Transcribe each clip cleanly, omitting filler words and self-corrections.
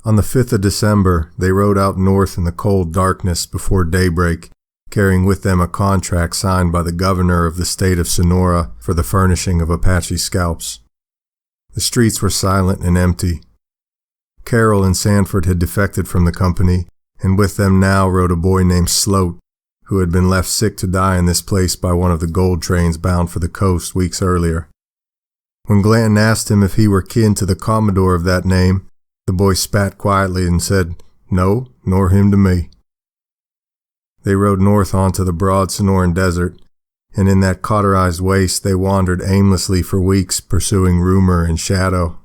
On the 5th of December, they rode out north in the cold darkness before daybreak, carrying with them a contract signed by the governor of the state of Sonora for the furnishing of Apache scalps. The streets were silent and empty. Carroll and Sanford had defected from the company, and with them now rode a boy named Sloat, who had been left sick to die in this place by one of the gold trains bound for the coast weeks earlier. When Glanton asked him if he were kin to the commodore of that name, the boy spat quietly and said, "No, nor him to me." They rode north onto the broad Sonoran desert, and in that cauterized waste they wandered aimlessly for weeks, pursuing rumor and shadow.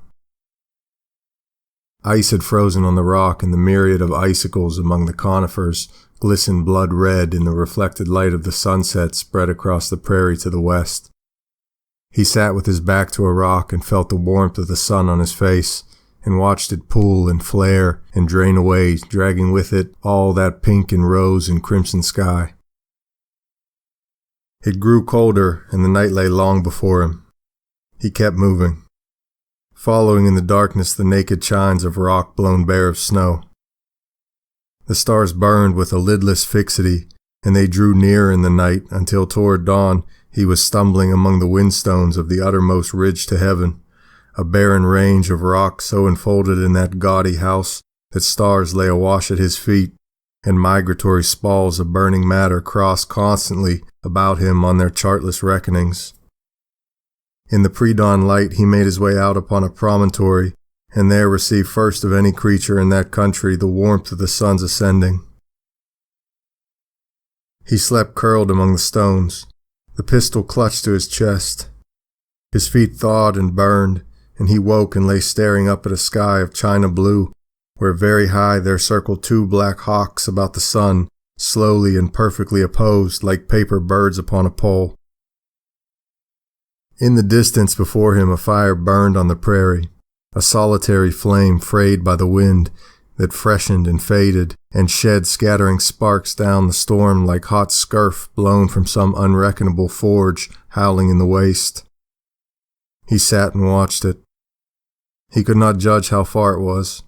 Ice had frozen on the rock, and the myriad of icicles among the conifers glistened blood red in the reflected light of the sunset spread across the prairie to the west. He sat with his back to a rock and felt the warmth of the sun on his face, and watched it pool and flare and drain away, dragging with it all that pink and rose and crimson sky. It grew colder, and the night lay long before him. He kept moving, following in the darkness the naked chines of rock blown bare of snow. The stars burned with a lidless fixity, and they drew near in the night until toward dawn he was stumbling among the windstones of the uttermost ridge to heaven, a barren range of rock so enfolded in that gaudy house that stars lay awash at his feet, and migratory spalls of burning matter crossed constantly about him on their chartless reckonings. In the pre-dawn light he made his way out upon a promontory, and there received first of any creature in that country the warmth of the sun's ascending. He slept curled among the stones, the pistol clutched to his chest. His feet thawed and burned, and he woke and lay staring up at a sky of china blue, where very high there circled two black hawks about the sun, slowly and perfectly opposed like paper birds upon a pole. In the distance before him a fire burned on the prairie, a solitary flame frayed by the wind that freshened and faded and shed scattering sparks down the storm like hot scurf blown from some unreckonable forge howling in the waste. He sat and watched it. He could not judge how far it was.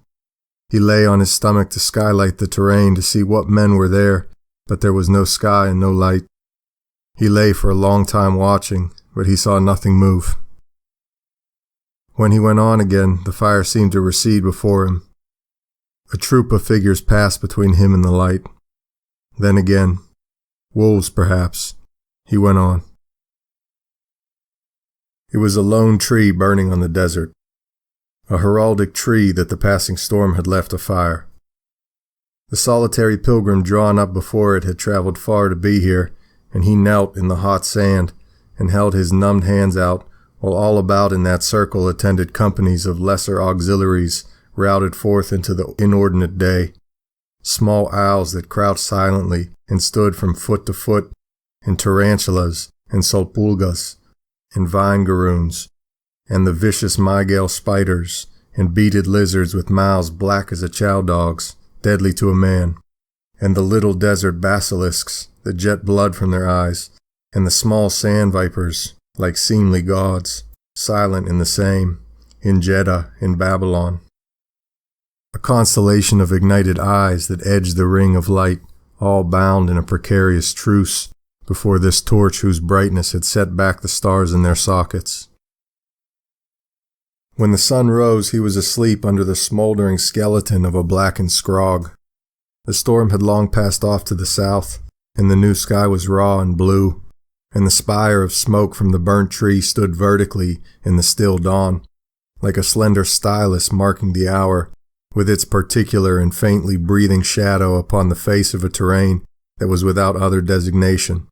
He lay on his stomach to skylight the terrain to see what men were there, but there was no sky and no light. He lay for a long time watching, but he saw nothing move. When he went on again, the fire seemed to recede before him. A troop of figures passed between him and the light. Then again, wolves perhaps. He went on. It was a lone tree burning on the desert, a heraldic tree that the passing storm had left afire. The solitary pilgrim drawn up before it had traveled far to be here, and he knelt in the hot sand and held his numbed hands out, while all about in that circle attended companies of lesser auxiliaries routed forth into the inordinate day, small owls that crouched silently and stood from foot to foot, and tarantulas and sulpulgas and vine garoons, and the vicious mygale spiders and beaded lizards with mouths black as a chow dog's, deadly to a man, and the little desert basilisks that jet blood from their eyes, and the small sand vipers like seemly gods, silent in the same, in Jeddah, in Babylon. A constellation of ignited eyes that edged the ring of light, all bound in a precarious truce before this torch whose brightness had set back the stars in their sockets. When the sun rose, he was asleep under the smoldering skeleton of a blackened scrog. The storm had long passed off to the south, and the new sky was raw and blue, and the spire of smoke from the burnt tree stood vertically in the still dawn, like a slender stylus marking the hour, with its particular and faintly breathing shadow upon the face of a terrain that was without other designation.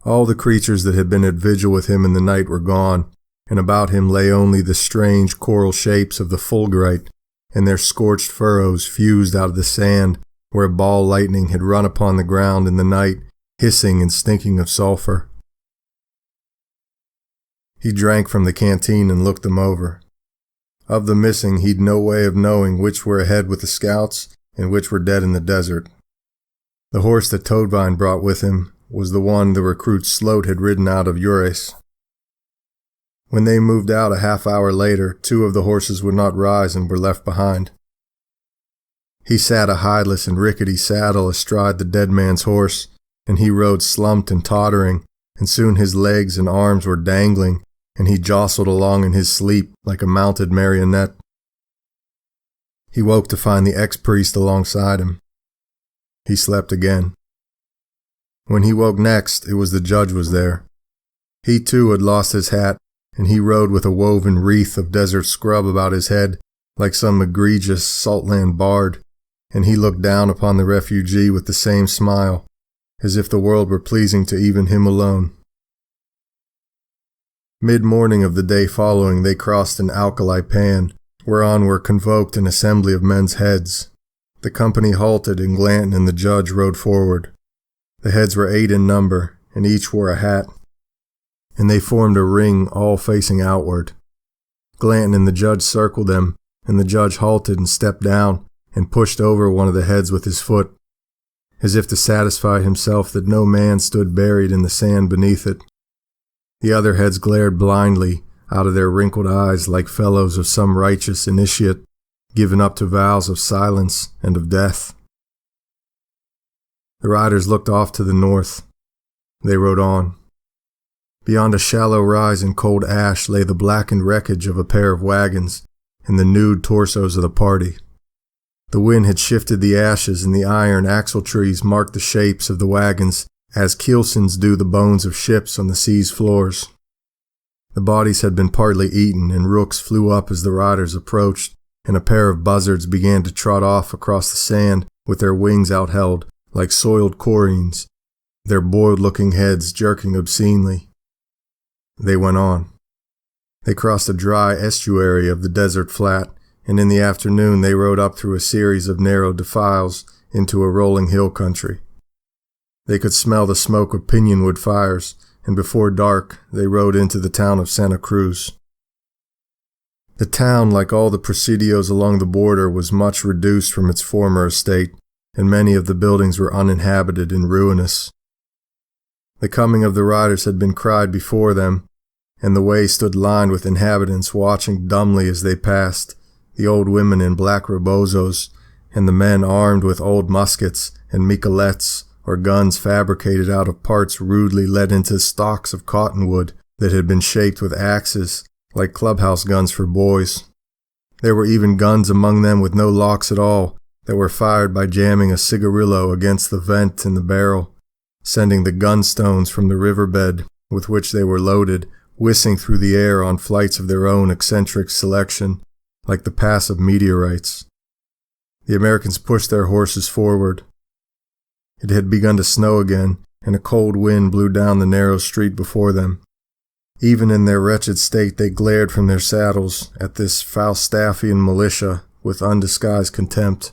All the creatures that had been at vigil with him in the night were gone, and about him lay only the strange coral shapes of the fulgurite, and their scorched furrows fused out of the sand where ball lightning had run upon the ground in the night, hissing and stinking of sulfur. He drank from the canteen and looked them over. Of the missing, he'd no way of knowing which were ahead with the scouts and which were dead in the desert. The horse that Toadvine brought with him was the one the recruit Sloat had ridden out of Ures. When they moved out a half hour later, 2 of the horses would not rise and were left behind. He sat a hideless and rickety saddle astride the dead man's horse, and he rode slumped and tottering, and soon his legs and arms were dangling, and he jostled along in his sleep like a mounted marionette. He woke to find the ex-priest alongside him. He slept again. When he woke next, it was the judge was there. He too had lost his hat, and he rode with a woven wreath of desert scrub about his head, like some egregious saltland bard, and he looked down upon the refugee with the same smile, as if the world were pleasing to even him alone. Mid-morning of the day following, they crossed an alkali pan, whereon were convoked an assembly of men's heads. The company halted, and Glanton and the judge rode forward. The heads were 8 in number, and each wore a hat, and they formed a ring all facing outward. Glanton and the judge circled them, and the judge halted and stepped down and pushed over one of the heads with his foot, as if to satisfy himself that no man stood buried in the sand beneath it. The other heads glared blindly out of their wrinkled eyes like fellows of some righteous initiate, given up to vows of silence and of death. The riders looked off to the north. They rode on. Beyond a shallow rise in cold ash lay the blackened wreckage of a pair of wagons and the nude torsos of the party. The wind had shifted the ashes, and the iron axle trees marked the shapes of the wagons as keelsons do the bones of ships on the sea's floors. The bodies had been partly eaten, and rooks flew up as the riders approached, and a pair of buzzards began to trot off across the sand with their wings outheld like soiled corines, their boiled-looking heads jerking obscenely. They went on. They crossed a dry estuary of the desert flat, and in the afternoon they rode up through a series of narrow defiles into a rolling hill country. They could smell the smoke of pinionwood fires, and before dark they rode into the town of Santa Cruz. The town, like all the presidios along the border, was much reduced from its former estate, and many of the buildings were uninhabited and ruinous. The coming of the riders had been cried before them, and the way stood lined with inhabitants watching dumbly as they passed, the old women in black rebozos, and the men armed with old muskets and miquelettes, or guns fabricated out of parts rudely let into stalks of cottonwood that had been shaped with axes, like clubhouse guns for boys. There were even guns among them with no locks at all, that were fired by jamming a cigarillo against the vent in the barrel, sending the gunstones from the riverbed with which they were loaded whizzing through the air on flights of their own eccentric selection, like the pass of meteorites. The Americans pushed their horses forward. It had begun to snow again, and a cold wind blew down the narrow street before them. Even in their wretched state they glared from their saddles at this Falstaffian militia with undisguised contempt.